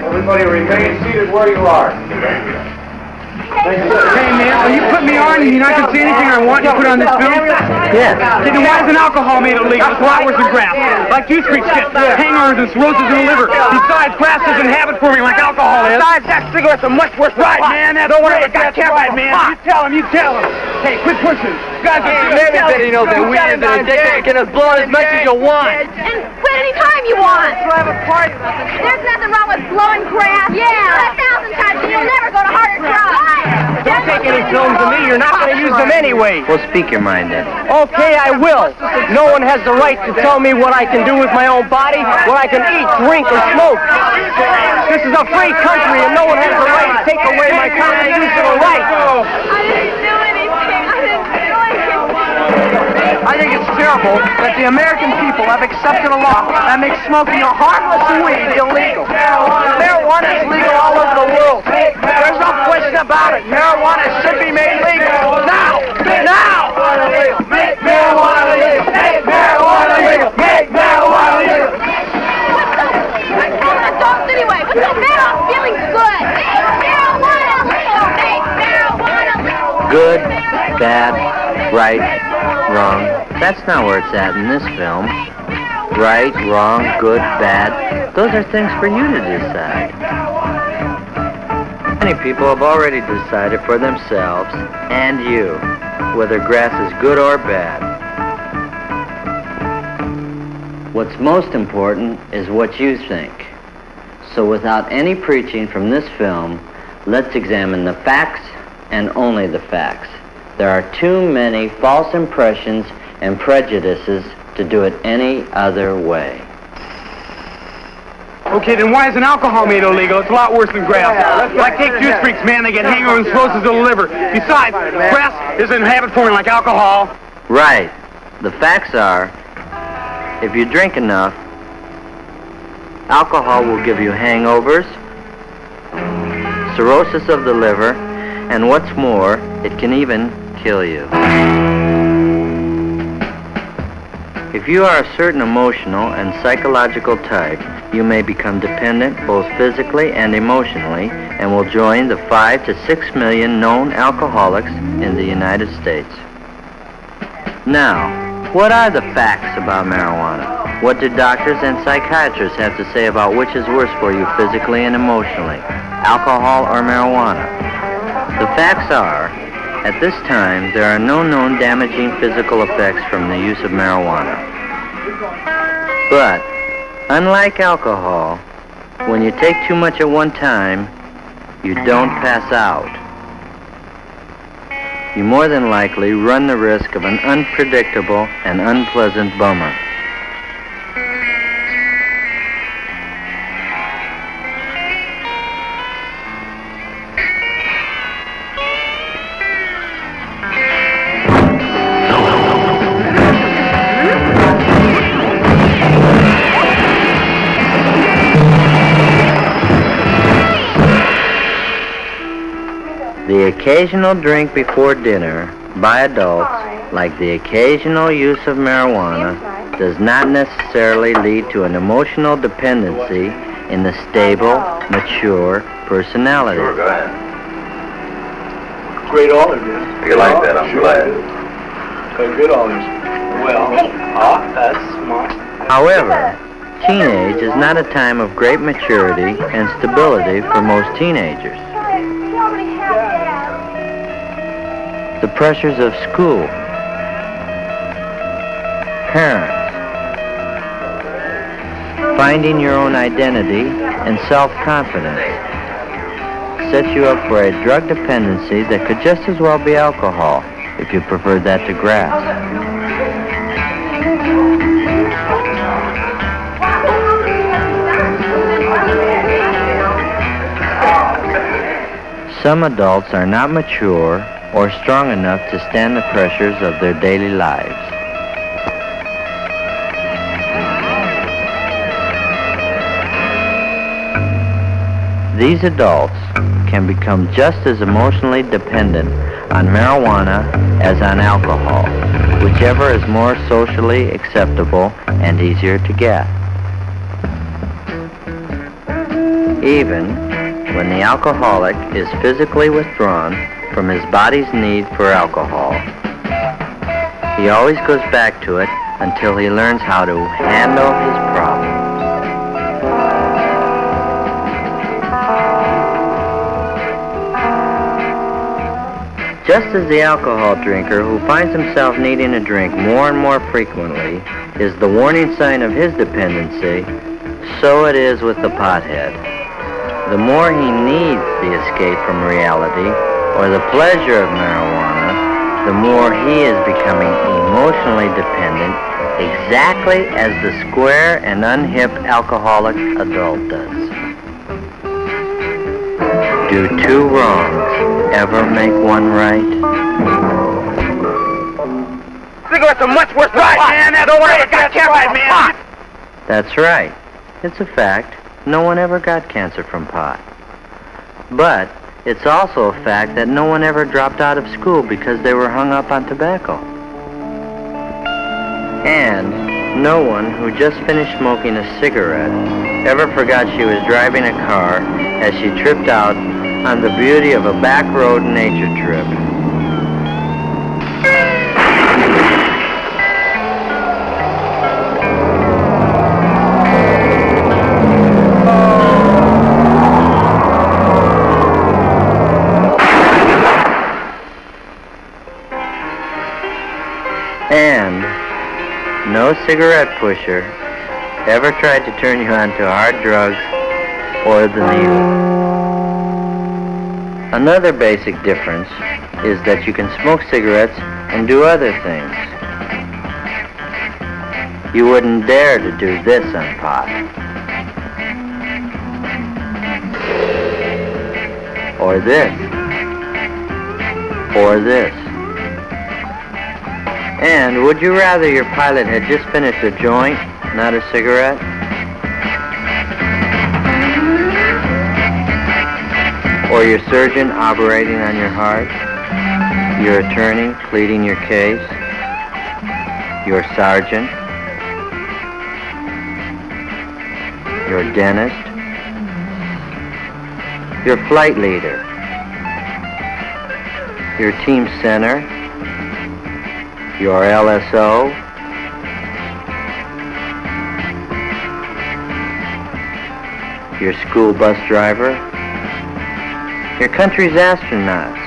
Everybody remain seated where you are. Hey, man, are you putting me on and you're not going to see anything I want you to put on this film? Yeah. Hey, then why isn't alcohol made illegal? It's a lot worse than grass. Like juice freaks get hangers and cirrhosis in the liver. Besides, grass doesn't have it for me like alcohol is. Besides, that cigarette's a much worse right, man. That's right. I can't right, man. You tell him. Hey, quit pushing. You guys are Everybody knows that weed is an addiction. You can just blow it as much as you want. And quit any time you want. We'll have a party. There's nothing wrong with blowing grass. Yeah. 1,000 times and you'll never go to harder drugs. Don't take any films of me. You're not going to use them anyway. Well, speak your mind then. Okay, I will. No one has the right to tell me what I can do with my own body, what I can eat, drink, or smoke. This is a free country, and no one has the right to take away my constitutional rights. I didn't do anything. I think it's terrible that the American people have accepted a law that makes smoking a harmless weed illegal. Marijuana is legal all over the world. There's no question about it. Marijuana should be made legal. Now! Now! Make marijuana legal! Make marijuana legal! Make marijuana legal! Adults anyway. What's so bad? I'm feeling good. Make marijuana legal. Make marijuana legal. Good, bad, right, wrong. That's not where it's at in this film. Right, wrong, good, bad. Those are things for you to decide. Many people have already decided for themselves, and you, whether grass is good or bad. What's most important is what you think. So without any preaching from this film, let's examine the facts and only the facts. There are too many false impressions and prejudices to do it any other way. Okay, then why isn't alcohol made illegal? It's a lot worse than grass. Like take juice freaks, man. They get hangers and cirrhosis of the liver. Besides, grass isn't habit forming like alcohol. Right. The facts are, if you drink enough, alcohol will give you hangovers, cirrhosis of the liver, and what's more, it can even kill you. If you are a certain emotional and psychological type, you may become dependent both physically and emotionally and will join the 5 to 6 million known alcoholics in the United States. Now, what are the facts about marijuana? What do doctors and psychiatrists have to say about which is worse for you physically and emotionally, alcohol or marijuana? The facts are, at this time, there are no known damaging physical effects from the use of marijuana. But, unlike alcohol, when you take too much at one time, you don't pass out. You more than likely run the risk of an unpredictable and unpleasant bummer. The occasional drink before dinner by adults, like the occasional use of marijuana, does not necessarily lead to an emotional dependency in the stable, mature personality. Sure, go ahead. Great olive, yes. You like that, I'm glad. Good olives. Well, that's smart. However, teenage is not a time of great maturity and stability for most teenagers. The pressures of school, parents, finding your own identity, and self-confidence set you up for a drug dependency that could just as well be alcohol if you preferred that to grass. Some adults are not mature or strong enough to stand the pressures of their daily lives. These adults can become just as emotionally dependent on marijuana as on alcohol. whichever is more socially acceptable and easier to get. Even when the alcoholic is physically withdrawn from his body's need for alcohol, he always goes back to it until he learns how to handle his problems. Just as the alcohol drinker who finds himself needing a drink more and more frequently is the warning sign of his dependency, so it is with the pothead. The more he needs the escape from reality or the pleasure of marijuana, the more he is becoming emotionally dependent, exactly as the square and unhip alcoholic adult does. Do two wrongs ever make one right? Cigarettes are much worse than pot, man. That's great. Got cancer, man. That's right. It's a fact. No one ever got cancer from pot. But it's also a fact that no one ever dropped out of school because they were hung up on tobacco. And no one who just finished smoking a cigarette ever forgot she was driving a car as she tripped out on the beauty of a back road nature trip. And no cigarette pusher ever tried to turn you on to hard drugs or the needle. Another basic difference is that you can smoke cigarettes and do other things. You wouldn't dare to do this on pot. Or this. Or this. And would you rather your pilot had just finished a joint, not a cigarette? Or your surgeon operating on your heart? Your attorney pleading your case? Your sergeant? Your dentist? Your flight leader? Your team center? Your LSO? Your school bus driver? Your country's astronaut?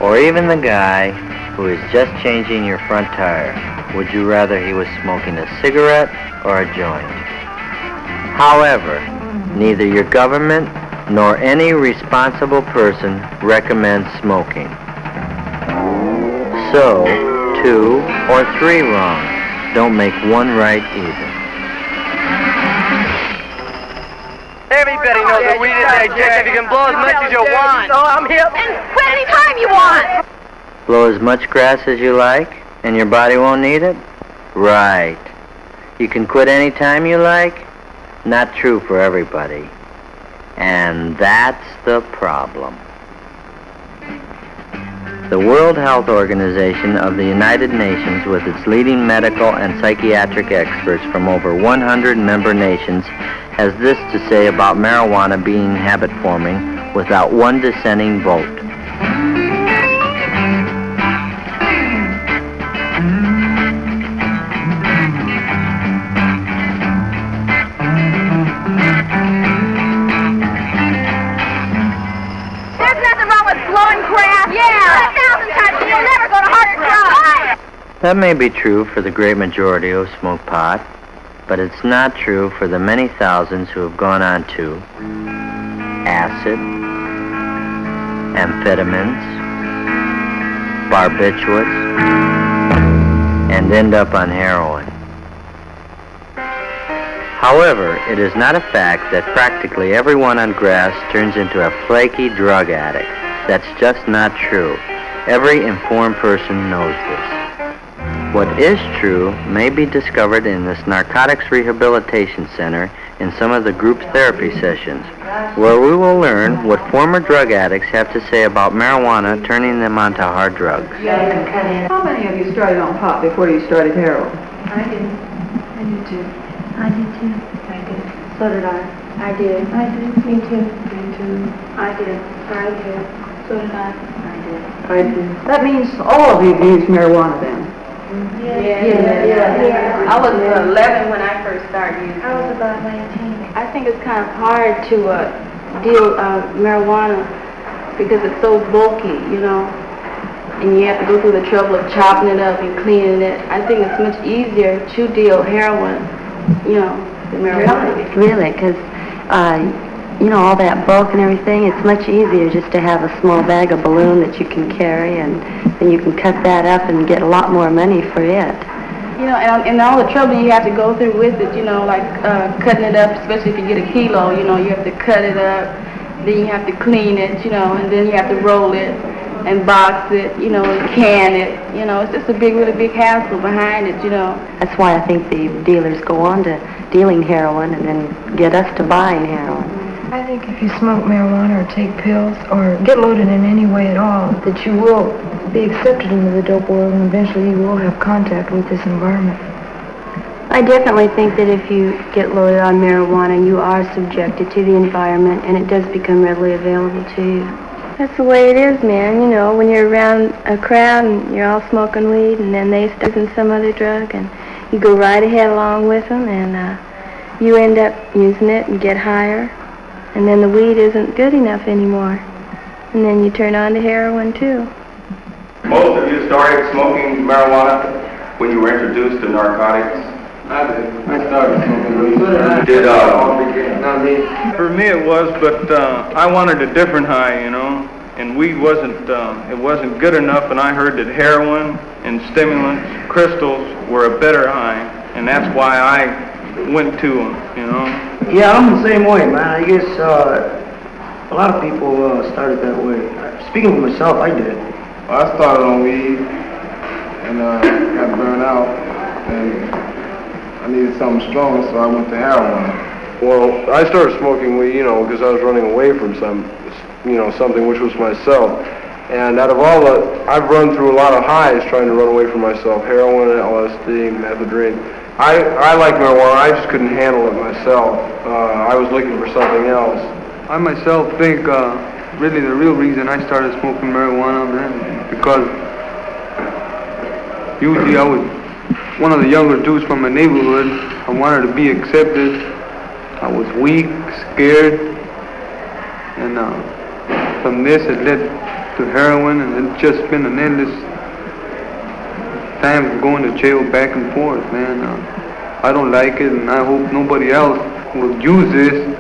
Or even the guy who is just changing your front tire? Would you rather he was smoking a cigarette or a joint? However, neither your government nor any responsible person recommends smoking. So, 2 or 3 wrongs don't make one right either. Everybody knows that weed is addictive. You can blow as much as you want. So I'm hip. And quit any time you want. Blow as much grass as you like, and your body won't need it? Right. You can quit any time you like? Not true for everybody. And that's the problem. The World Health Organization of the United Nations, with its leading medical and psychiatric experts from over 100 member nations, has this to say about marijuana being habit-forming without one dissenting vote. There's nothing wrong with blowing grass. Yeah. 1,000 times, and you'll never go to harder drugs. That may be true for the great majority who smoke pot, but it's not true for the many thousands who have gone on to acid, amphetamines, barbiturates, and end up on heroin. However, it is not a fact that practically everyone on grass turns into a flaky drug addict. That's just not true. Every informed person knows this. What is true may be discovered in this narcotics rehabilitation center in some of the group therapy sessions, where we will learn what former drug addicts have to say about marijuana turning them onto hard drugs. How many of you started on pot before you started heroin? I did. I did too. I did too. I did. So did I. I did. I did. Me too. Me too. I did. I did. So did I. I did. I did. That means all of you have used marijuana then. Yeah. I was 11 when I first started using. I was about 19. I think it's kind of hard to deal marijuana because it's so bulky, you know, and you have to go through the trouble of chopping it up and cleaning it. I think it's much easier to deal heroin, you know, than marijuana. Really, because, you know, all that bulk and everything, it's much easier just to have a small bag of balloon that you can carry, and then you can cut that up and get a lot more money for it. You know, and all the trouble you have to go through with it, you know, like cutting it up, especially if you get a kilo, you know, you have to cut it up, then you have to clean it, you know, and then you have to roll it and box it, you know, and can it, you know. It's just a really big hassle behind it, you know. That's why I think the dealers go on to dealing heroin and then get us to buying heroin. I think if you smoke marijuana or take pills or get loaded in any way at all, that you will be accepted into the dope world and eventually you will have contact with this environment. I definitely think that if you get loaded on marijuana, you are subjected to the environment and it does become readily available to you. That's the way it is, man. You know, when you're around a crowd and you're all smoking weed and then they start using some other drug and you go right ahead along with them and you end up using it and get higher. And then the weed isn't good enough anymore. And then you turn on to heroin, too. Most of you started smoking marijuana when you were introduced to narcotics. I did. I started smoking weed. For me it was, but I wanted a different high, you know, and weed wasn't good enough, and I heard that heroin and stimulants, crystals, were a better high, and that's why I went to them, you know. Yeah, I'm the same way, man. I guess a lot of people started that way. Speaking for myself, I did. Well, I started on weed and got burned out, and I needed something stronger, so I went to heroin. Well, I started smoking weed, you know, because I was running away from something which was myself. And out of all I've run through a lot of highs trying to run away from myself: heroin, LSD, methadone. I like marijuana. I just couldn't handle it myself. I was looking for something else. I myself think really the real reason I started smoking marijuana, man, because usually I was one of the younger dudes from my neighborhood. I wanted to be accepted. I was weak, scared, and from this it led to heroin, and it's just been an endless time of going to jail back and forth, man. I don't like it, and I hope nobody else will use this,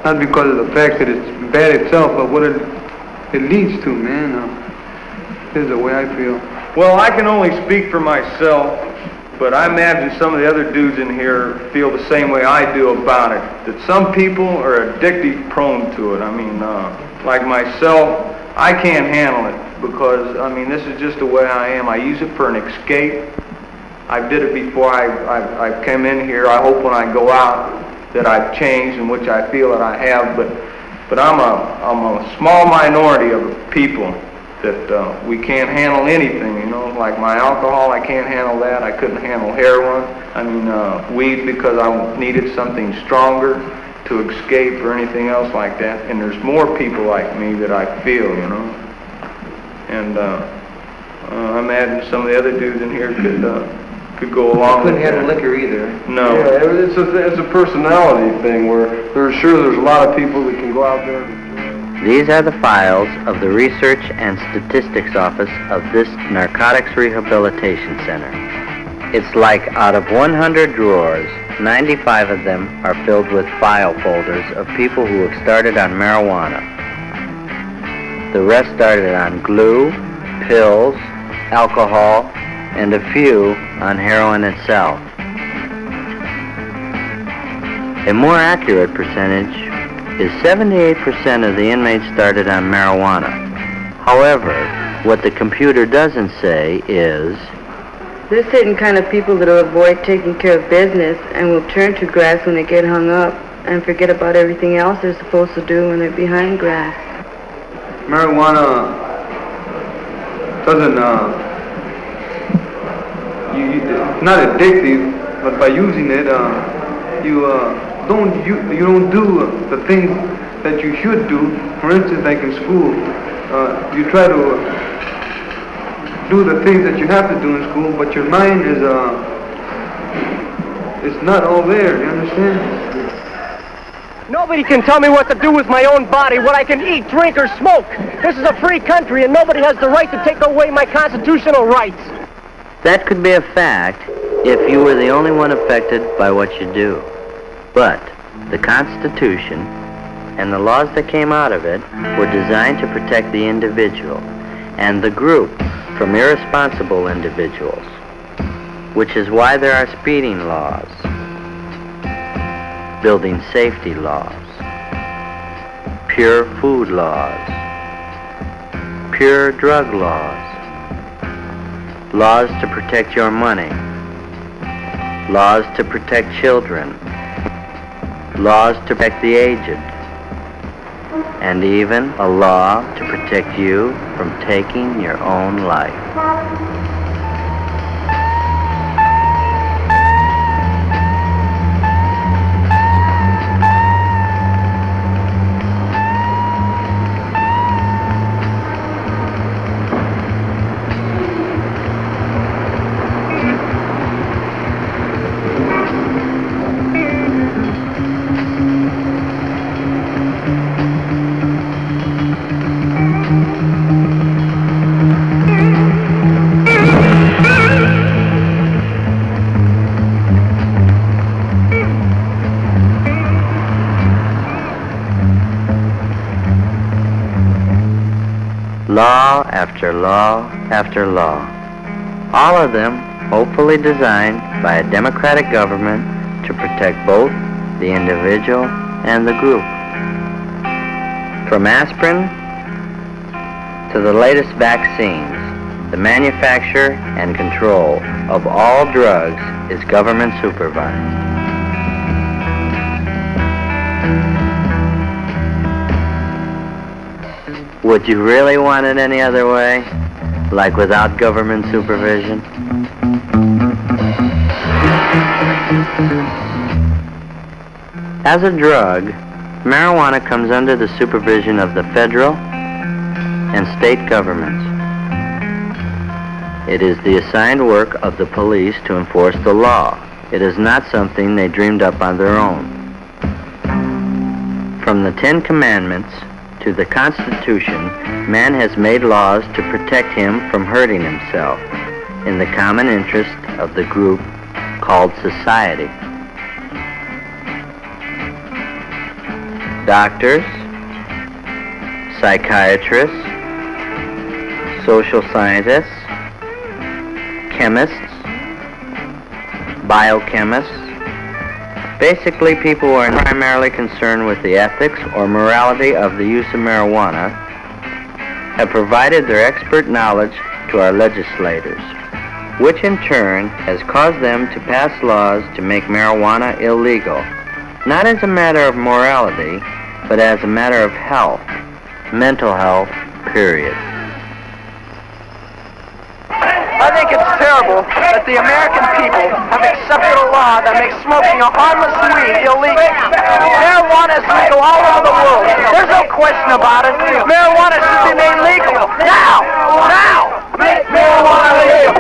not because of the fact that it's bad itself, but what it leads to, man. This is the way I feel. Well, I can only speak for myself, but I imagine some of the other dudes in here feel the same way I do about it, that some people are addictive prone to it. I mean, like myself, I can't handle it because, I mean, this is just the way I am. I use it for an escape. I did it before I came in here. I hope when I go out that I've changed, in which I feel that I have, but I'm a small minority of people that we can't handle anything, you know, like my alcohol, I can't handle that. I couldn't handle heroin. I mean, weed because I needed something stronger to escape or anything else like that. And there's more people like me that I feel, you know. And I imagine some of the other dudes in here could go along with that. Couldn't handle liquor either. No. Yeah, it's a personality thing where there's a lot of people that can go out there. These are the files of the Research and Statistics Office of this Narcotics Rehabilitation Center. It's like out of 100 drawers, 95 of them are filled with file folders of people who have started on marijuana. The rest started on glue, pills, alcohol, and a few on heroin itself. A more accurate percentage is 78% of the inmates started on marijuana. However, what the computer doesn't say is There's certain kind of people that will avoid taking care of business and will turn to grass when they get hung up and forget about everything else they're supposed to do when they're behind grass. Marijuana doesn't, it's not addictive, but by using it, you don't do the things that you should do. For instance, like in school, you try to do the things that you have to do in school, but your mind is it's not all there, you understand? Nobody can tell me what to do with my own body, what I can eat, drink, or smoke. This is a free country, and nobody has the right to take away my constitutional rights. That could be a fact if you were the only one affected by what you do. But the Constitution and the laws that came out of it were designed to protect the individual and the group from irresponsible individuals, which is why there are speeding laws, building safety laws, pure food laws, pure drug laws, laws to protect your money, laws to protect children, laws to protect the aged, and even a law to protect you from taking your own life. Law after law after law, all of them hopefully designed by a democratic government to protect both the individual and the group. From aspirin to the latest vaccines, the manufacture and control of all drugs is government supervised. Would you really want it any other way? Like without government supervision? As a drug, marijuana comes under the supervision of the federal and state governments. It is the assigned work of the police to enforce the law. It is not something they dreamed up on their own. From the Ten Commandments to the Constitution, man has made laws to protect him from hurting himself in the common interest of the group called society. Doctors, psychiatrists, social scientists, chemists, biochemists, basically people who are primarily concerned with the ethics or morality of the use of marijuana, have provided their expert knowledge to our legislators, which in turn has caused them to pass laws to make marijuana illegal, not as a matter of morality, but as a matter of health, mental health, period. I think it's terrible that the American people have accepted a law that makes smoking a harmless weed illegal. Marijuana is legal all over the world. There's no question about it. Marijuana should be made legal. Now! Now! Make marijuana legal!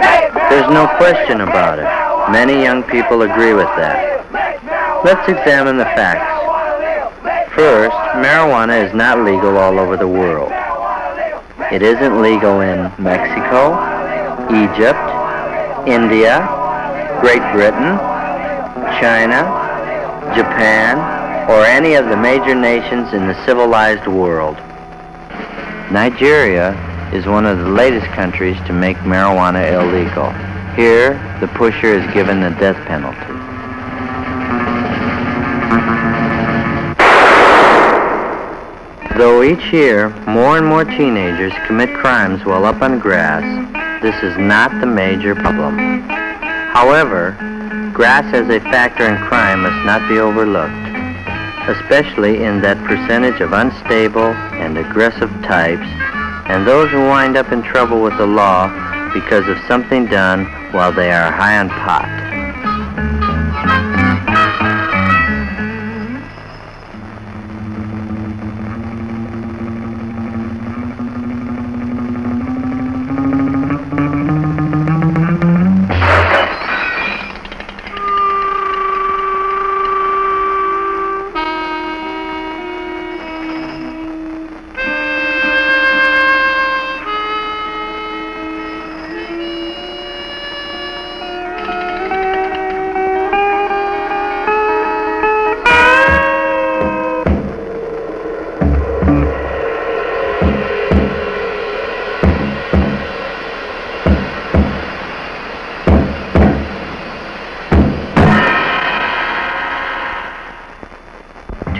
There's no question about it. Many young people agree with that. Let's examine the facts. First, marijuana is not legal all over the world. It isn't legal in Mexico, Egypt, India, Great Britain, China, Japan, or any of the major nations in the civilized world. Nigeria is one of the latest countries to make marijuana illegal. Here, the pusher is given the death penalty. Though each year more and more teenagers commit crimes while up on grass, this is not the major problem. However, grass as a factor in crime must not be overlooked, especially in that percentage of unstable and aggressive types and those who wind up in trouble with the law because of something done while they are high on pot.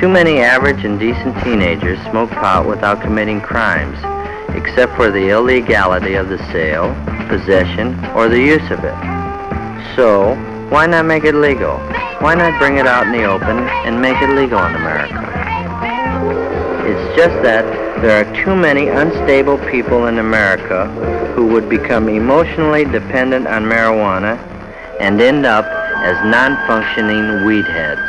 Too many average and decent teenagers smoke pot without committing crimes, except for the illegality of the sale, possession, or the use of it. So, why not make it legal? Why not bring it out in the open and make it legal in America? It's just that there are too many unstable people in America who would become emotionally dependent on marijuana and end up as non-functioning weed heads.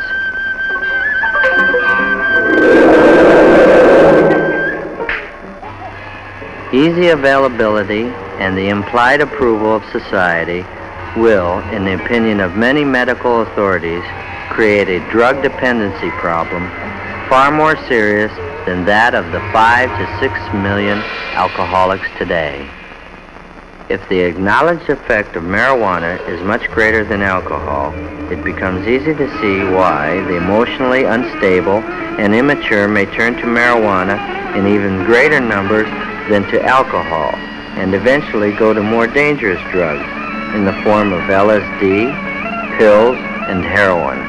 Easy availability and the implied approval of society will, in the opinion of many medical authorities, create a drug dependency problem far more serious than that of the 5 to 6 million alcoholics today. If the acknowledged effect of marijuana is much greater than alcohol, it becomes easy to see why the emotionally unstable and immature may turn to marijuana in even greater numbers than to alcohol, and eventually go to more dangerous drugs in the form of LSD, pills, and heroin.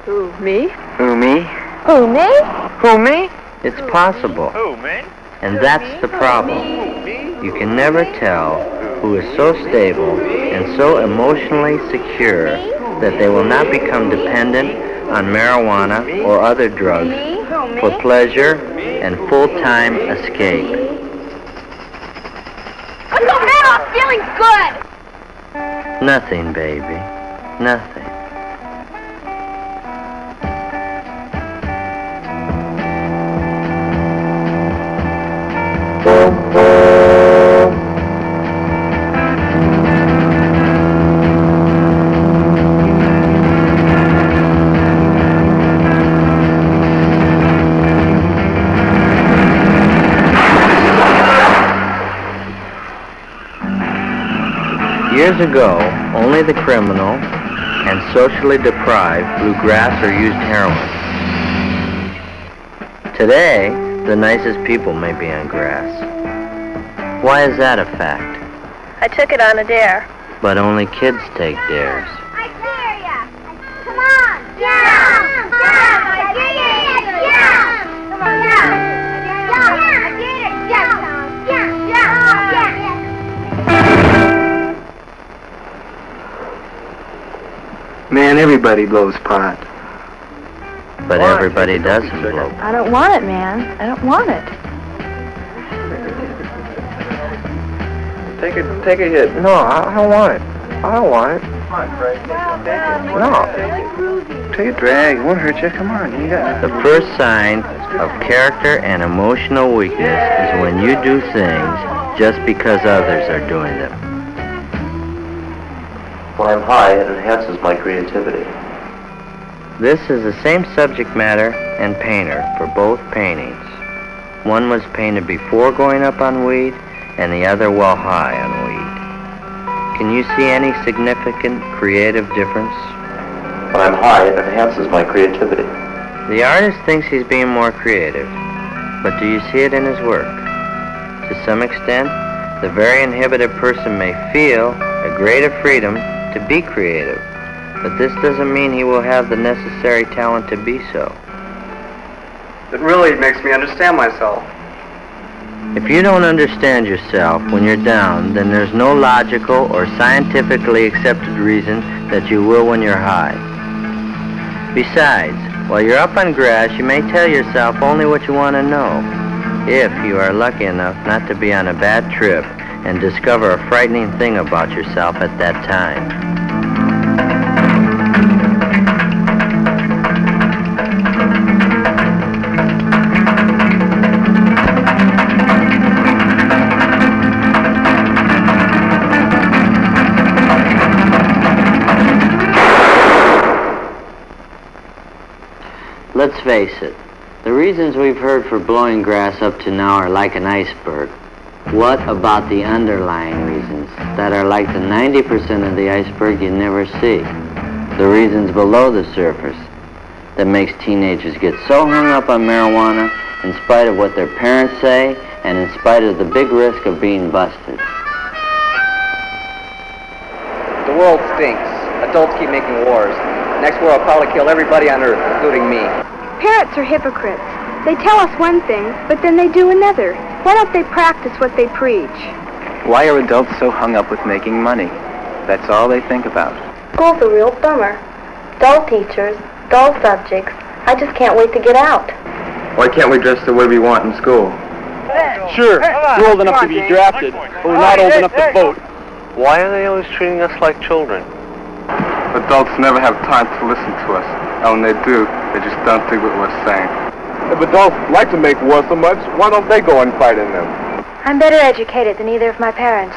Who, me? Who, me? Who, me? Who, me? It's possible. Who, me? And that's the problem. You can never tell who is so stable and so emotionally secure that they will not become dependent on marijuana or other drugs for pleasure and full-time escape. What's the matter? I'm feeling good. Nothing, baby. Nothing. Years ago, only the criminal and socially deprived blew grass or used heroin. Today, the nicest people may be on grass. Why is that a fact? I took it on a dare. But only kids take dares. I dare ya. Come on. Jump. I dare ya. Jump. Come on. Jump. I dare ya. Jump. Man, everybody blows pot. But everybody doesn't blow. I don't want it, man. I don't want it. Take a hit. No, I don't want it. I don't want it. Come on, Craig. No. Take a drag. It won't hurt you. Come on. You got The first sign of character and emotional weakness is when you do things just because others are doing them. When I'm high, it enhances my creativity. This is the same subject matter and painter for both paintings. One was painted before going up on weed, and the other while high on weed. Can you see any significant creative difference? When I'm high, it enhances my creativity. The artist thinks he's being more creative, but do you see it in his work? To some extent, the very inhibited person may feel a greater freedom to be creative, but this doesn't mean he will have the necessary talent to be so. It really makes me understand myself. If you don't understand yourself when you're down, then there's no logical or scientifically accepted reason that you will when you're high. Besides, while you're up on grass, you may tell yourself only what you want to know, if you are lucky enough not to be on a bad trip and discover a frightening thing about yourself at that time. Let's face it, the reasons we've heard for blowing grass up to now are like an iceberg. What about the underlying reasons that are like the 90% of the iceberg you never see? The reasons below the surface that makes teenagers get so hung up on marijuana in spite of what their parents say and in spite of the big risk of being busted. The world stinks. Adults keep making wars. Next war will probably kill everybody on Earth, including me. Parents are hypocrites. They tell us one thing, but then they do another. Why don't they practice what they preach? Why are adults so hung up with making money? That's all they think about. School's a real bummer. Dull teachers, dull subjects. I just can't wait to get out. Why can't we dress the way we want in school? Sure, we're old enough to be drafted, but we're not old enough to vote. Why are they always treating us like children? Adults never have time to listen to us. And when they do, they just don't think what we're saying. If adults like to make war so much, why don't they go and fight in them? I'm better educated than either of my parents,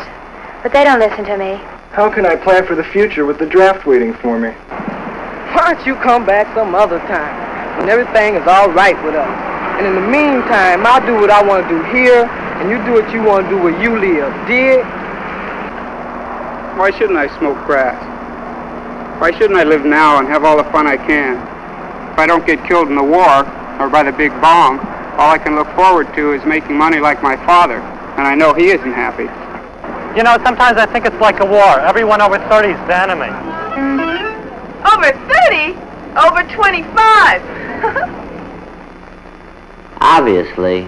but they don't listen to me. How can I plan for the future with the draft waiting for me? Why don't you come back some other time when everything is all right with us? And in the meantime, I'll do what I want to do here, and you do what you want to do where you live. Dig? Why shouldn't I smoke grass? Why shouldn't I live now and have all the fun I can? If I don't get killed in the war or by the big bomb, all I can look forward to is making money like my father, and I know he isn't happy. You know, sometimes I think it's like a war. Everyone over 30 is the enemy. Over 30? Over 25. Obviously,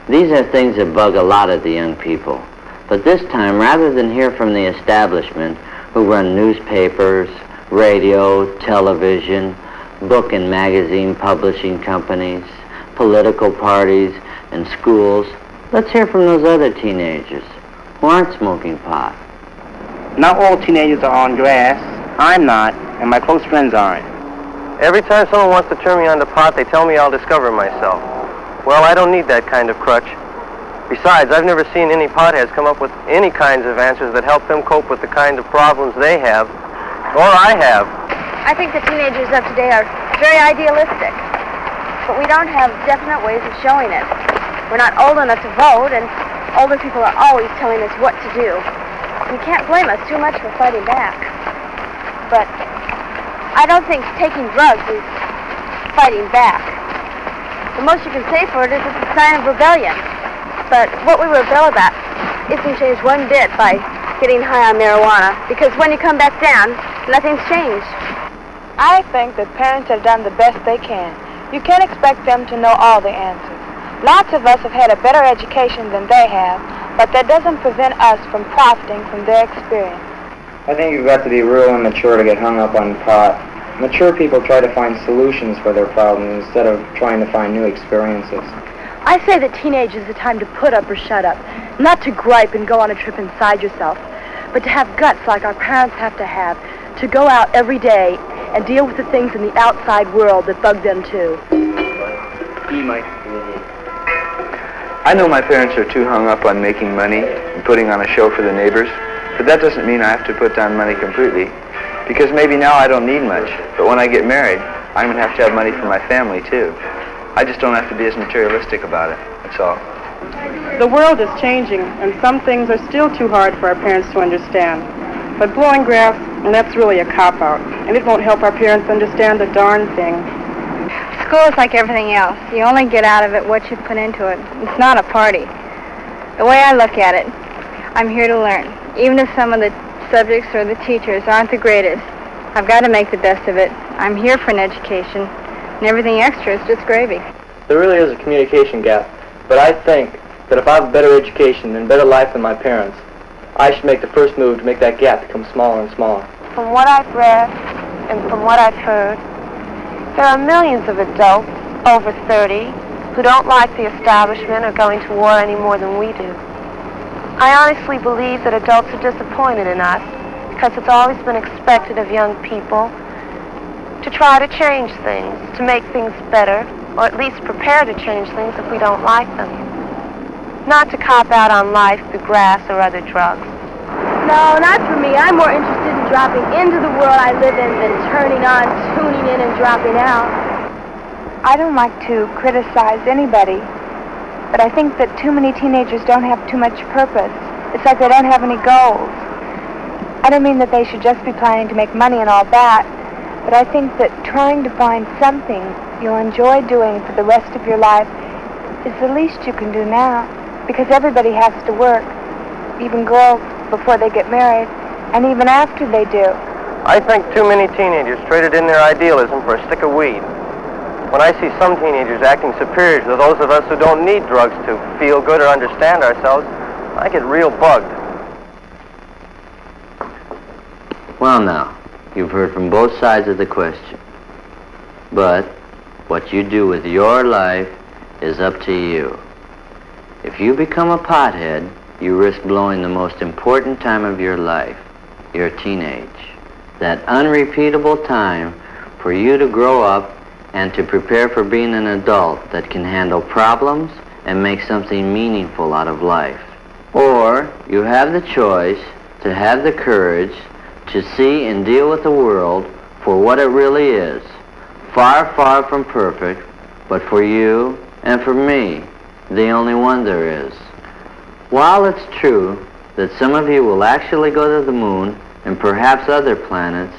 these are things that bug a lot of the young people. But this time, rather than hear from the establishment, who run newspapers, radio, television, book and magazine publishing companies, political parties, and schools, let's hear from those other teenagers who aren't smoking pot. Not all teenagers are on grass. I'm not, and my close friends aren't. Every time someone wants to turn me on to pot, they tell me I'll discover myself. Well, I don't need that kind of crutch. Besides, I've never seen any potheads come up with any kinds of answers that help them cope with the kind of problems they have, or I have. I think the teenagers of today are very idealistic, but we don't have definite ways of showing it. We're not old enough to vote, and older people are always telling us what to do. You can't blame us too much for fighting back. But I don't think taking drugs is fighting back. The most you can say for it is it's a sign of rebellion. But what we rebel about isn't changed one bit by getting high on marijuana, because when you come back down, nothing's changed. I think that parents have done the best they can. You can't expect them to know all the answers. Lots of us have had a better education than they have, but that doesn't prevent us from profiting from their experience. I think you've got to be real immature to get hung up on pot. Mature people try to find solutions for their problems instead of trying to find new experiences. I say that teenage is the time to put up or shut up, not to gripe and go on a trip inside yourself, but to have guts like our parents have to go out every day and deal with the things in the outside world that bug them too. I know my parents are too hung up on making money and putting on a show for the neighbors, but that doesn't mean I have to put down money completely, because maybe now I don't need much, but when I get married, I'm going to have money for my family too. I just don't have to be as materialistic about it, that's all. The world is changing, and some things are still too hard for our parents to understand. But blowing grass, and that's really a cop-out, and it won't help our parents understand a darn thing. School is like everything else. You only get out of it what you put into it. It's not a party. The way I look at it, I'm here to learn. Even if some of the subjects or the teachers aren't the greatest, I've got to make the best of it. I'm here for an education. And everything extra is just gravy. There really is a communication gap, but I think that if I have a better education and better life than my parents, I should make the first move to make that gap become smaller and smaller. From what I've read and from what I've heard, there are millions of adults over 30 who don't like the establishment or going to war any more than we do. I honestly believe that adults are disappointed in us because it's always been expected of young people to try to change things, to make things better, or at least prepare to change things if we don't like them. Not to cop out on life through grass or other drugs. No, not for me. I'm more interested in dropping into the world I live in than turning on, tuning in, and dropping out. I don't like to criticize anybody, but I think that too many teenagers don't have too much purpose. It's like they don't have any goals. I don't mean that they should just be planning to make money and all that, but I think that trying to find something you'll enjoy doing for the rest of your life is the least you can do now, because everybody has to work, even girls before they get married, and even after they do. I think too many teenagers traded in their idealism for a stick of weed. When I see some teenagers acting superior to those of us who don't need drugs to feel good or understand ourselves, I get real bugged. Well now, you've heard from both sides of the question. But what you do with your life is up to you. If you become a pothead, you risk blowing the most important time of your life, your teenage. That unrepeatable time for you to grow up and to prepare for being an adult that can handle problems and make something meaningful out of life. Or you have the choice to have the courage to see and deal with the world for what it really is. Far, far from perfect, but for you and for me, the only one there is. While it's true that some of you will actually go to the moon and perhaps other planets,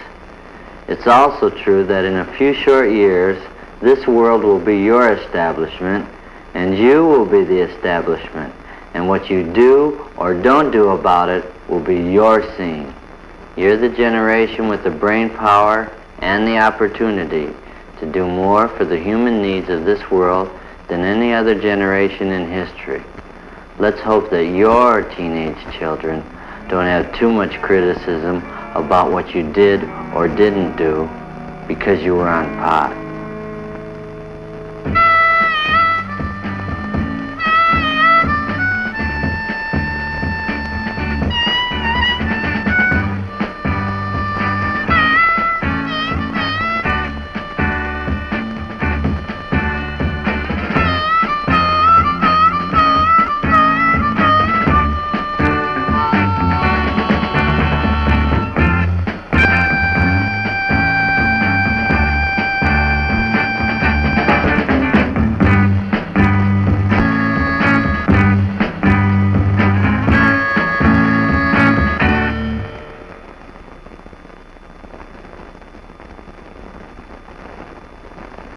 it's also true that in a few short years, this world will be your establishment, and you will be the establishment, and what you do or don't do about it will be your scene. You're the generation with the brain power and the opportunity to do more for the human needs of this world than any other generation in history. Let's hope that your teenage children don't have too much criticism about what you did or didn't do because you were on pot.